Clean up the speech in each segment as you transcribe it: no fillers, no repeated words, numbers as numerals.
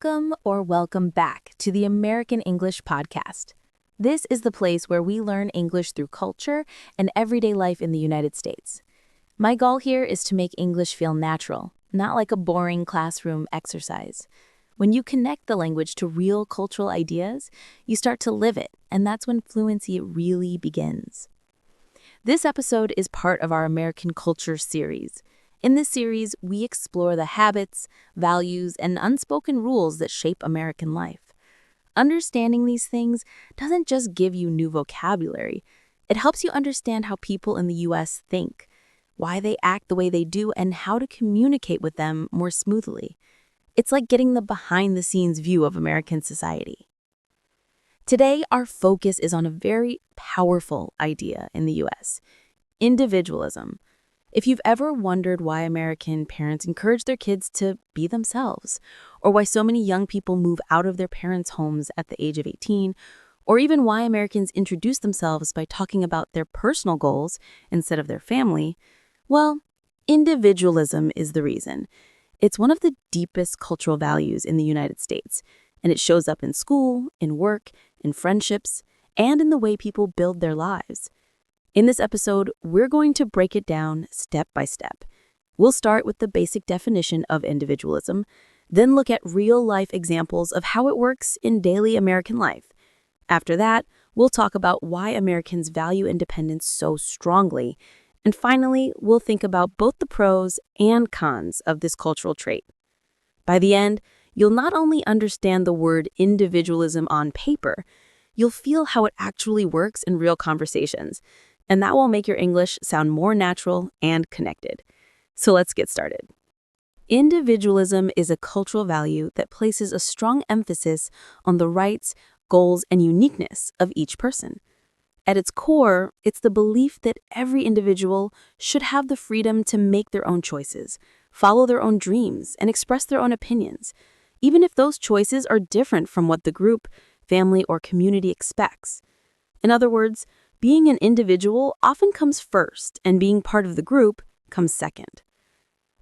Welcome or welcome back to the American English Podcast. This is the place where we learn English through culture and everyday life in the United States. My goal here is to make English feel natural, not like a boring classroom exercise. When you connect the language to real cultural ideas, you start to live it, and that's when fluency really begins. This episode is part of our American Culture series. In this series, we explore the habits, values, and unspoken rules that shape American life. Understanding these things doesn't just give you new vocabulary. It helps you understand how people in the U.S. think, why they act the way they do, and how to communicate with them more smoothly. It's like getting the behind-the-scenes view of American society. Today, our focus is on a very powerful idea in the U.S., individualism. If you've ever wondered why American parents encourage their kids to be themselves, or why so many young people move out of their parents' homes at the age of 18, or even why Americans introduce themselves by talking about their personal goals instead of their family, well, individualism is the reason. It's one of the deepest cultural values in the United States, and it shows up in school, in work, in friendships, and in the way people build their lives. In this episode, we're going to break it down step by step. We'll start with the basic definition of individualism, then look at real-life examples of how it works in daily American life. After that, we'll talk about why Americans value independence so strongly. And finally, we'll think about both the pros and cons of this cultural trait. By the end, you'll not only understand the word individualism on paper, you'll feel how it actually works in real conversations. And that will make your English sound more natural and connected. So let's get started. Individualism is a cultural value that places a strong emphasis on the rights, goals, and uniqueness of each person. At its core, it's the belief that every individual should have the freedom to make their own choices, follow their own dreams, and express their own opinions, even if those choices are different from what the group, family, or community expects. In other words, being an individual often comes first, and being part of the group comes second.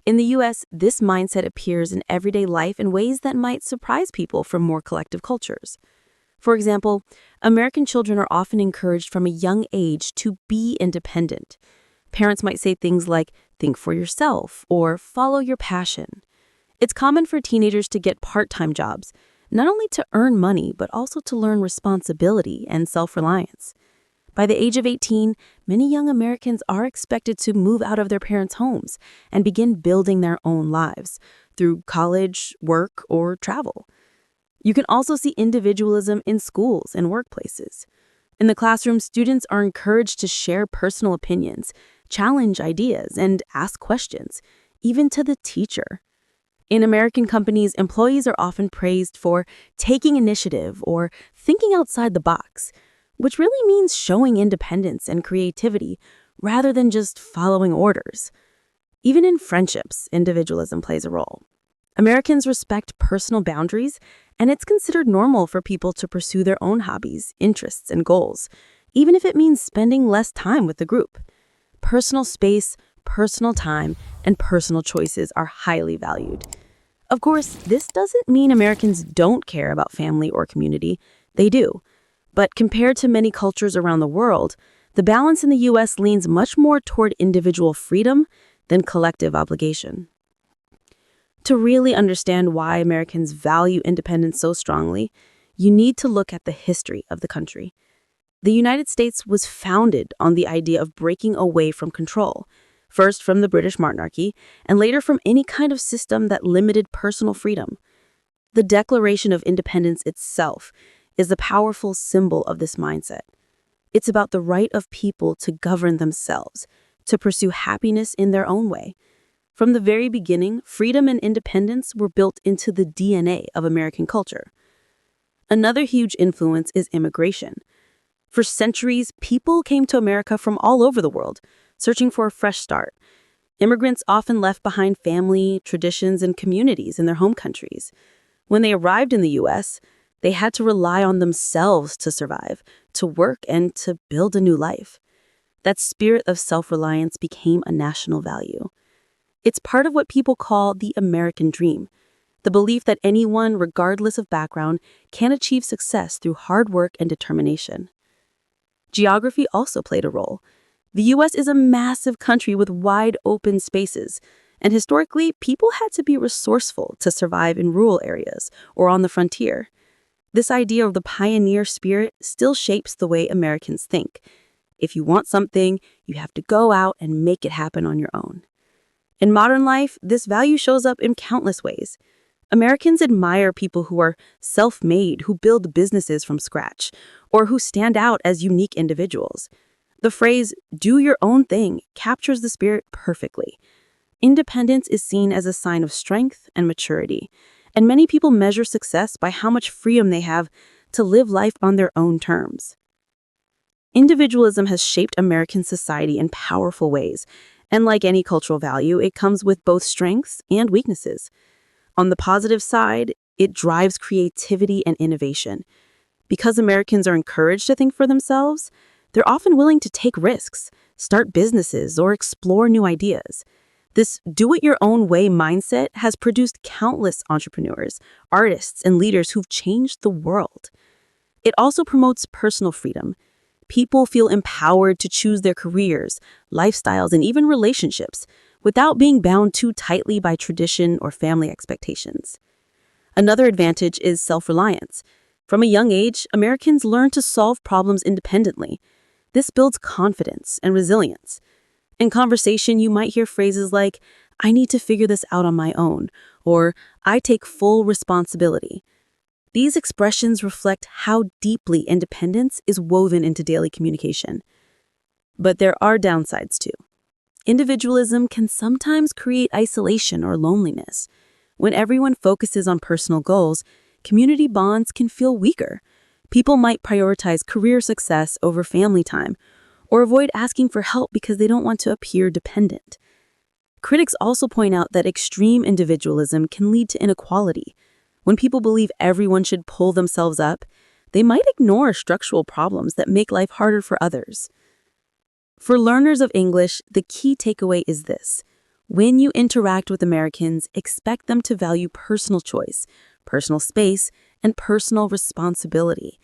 In the U.S., this mindset appears in everyday life in ways that might surprise people from more collective cultures. For example, American children are often encouraged from a young age to be independent. Parents might say things like, "think for yourself," or "follow your passion." It's common for teenagers to get part-time jobs, not only to earn money, but also to learn responsibility and self-reliance. By the age of 18, many young Americans are expected to move out of their parents' homes and begin building their own lives through college, work, or travel. You can also see individualism in schools and workplaces. In the classroom, students are encouraged to share personal opinions, challenge ideas, and ask questions, even to the teacher. In American companies, employees are often praised for taking initiative or thinking outside the box, which really means showing independence and creativity rather than just following orders. Even in friendships, individualism plays a role. Americans respect personal boundaries, and it's considered normal for people to pursue their own hobbies, interests, and goals, even if it means spending less time with the group. Personal space, personal time, and personal choices are highly valued. Of course, this doesn't mean Americans don't care about family or community. They do. But compared to many cultures around the world, the balance in the U.S. leans much more toward individual freedom than collective obligation. To really understand why Americans value independence so strongly, you need to look at the history of the country. The United States was founded on the idea of breaking away from control, first from the British monarchy, and later from any kind of system that limited personal freedom. The Declaration of Independence itself is a powerful symbol of this mindset. It's about the right of people to govern themselves, to pursue happiness in their own way. From the very beginning, freedom and independence were built into the DNA of American culture. Another huge influence is immigration. For centuries, people came to America from all over the world, searching for a fresh start. Immigrants often left behind family, traditions, and communities in their home countries. When they arrived in the U.S., they had to rely on themselves to survive, to work, and to build a new life. That spirit of self-reliance became a national value. It's part of what people call the American dream. the belief that anyone, regardless of background, can achieve success through hard work and determination. Geography also played a role. The U.S. is a massive country with wide open spaces, and historically, people had to be resourceful to survive in rural areas or on the frontier. This idea of the pioneer spirit still shapes the way Americans think. If you want something, you have to go out and make it happen on your own. In modern life, this value shows up in countless ways. Americans admire people who are self-made, who build businesses from scratch, or who stand out as unique individuals. The phrase, "do your own thing," captures the spirit perfectly. Independence is seen as a sign of strength and maturity, and many people measure success by how much freedom they have to live life on their own terms. Individualism has shaped American society in powerful ways, and like any cultural value, it comes with both strengths and weaknesses. On the positive side, it drives creativity and innovation. Because Americans are encouraged to think for themselves, they're often willing to take risks, start businesses, or explore new ideas. This do-it-your-own-way mindset has produced countless entrepreneurs, artists, and leaders who've changed the world. It also promotes personal freedom. People feel empowered to choose their careers, lifestyles, and even relationships without being bound too tightly by tradition or family expectations. Another advantage is self-reliance. From a young age, Americans learn to solve problems independently. This builds confidence and resilience. In conversation, you might hear phrases like, "I need to figure this out on my own," or "I take full responsibility." These expressions reflect how deeply independence is woven into daily communication. But there are downsides too. Individualism can sometimes create isolation or loneliness. When everyone focuses on personal goals, community bonds can feel weaker. People might prioritize career success over family time, or avoid asking for help because they don't want to appear dependent. Critics also point out that extreme individualism can lead to inequality. When people believe everyone should pull themselves up, they might ignore structural problems that make life harder for others. For learners of English, the key takeaway is this. When you interact with Americans, expect them to value personal choice, personal space, and personal responsibility.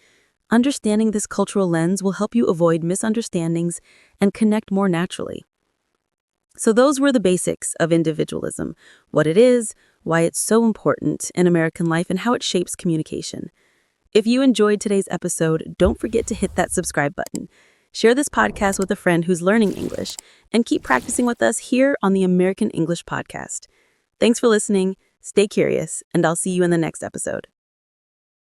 Understanding this cultural lens will help you avoid misunderstandings and connect more naturally. So those were the basics of individualism, what it is, why it's so important in American life, and how it shapes communication. If you enjoyed today's episode, don't forget to hit that subscribe button. Share this podcast with a friend who's learning English, and keep practicing with us here on the American English Podcast. Thanks for listening, stay curious, and I'll see you in the next episode.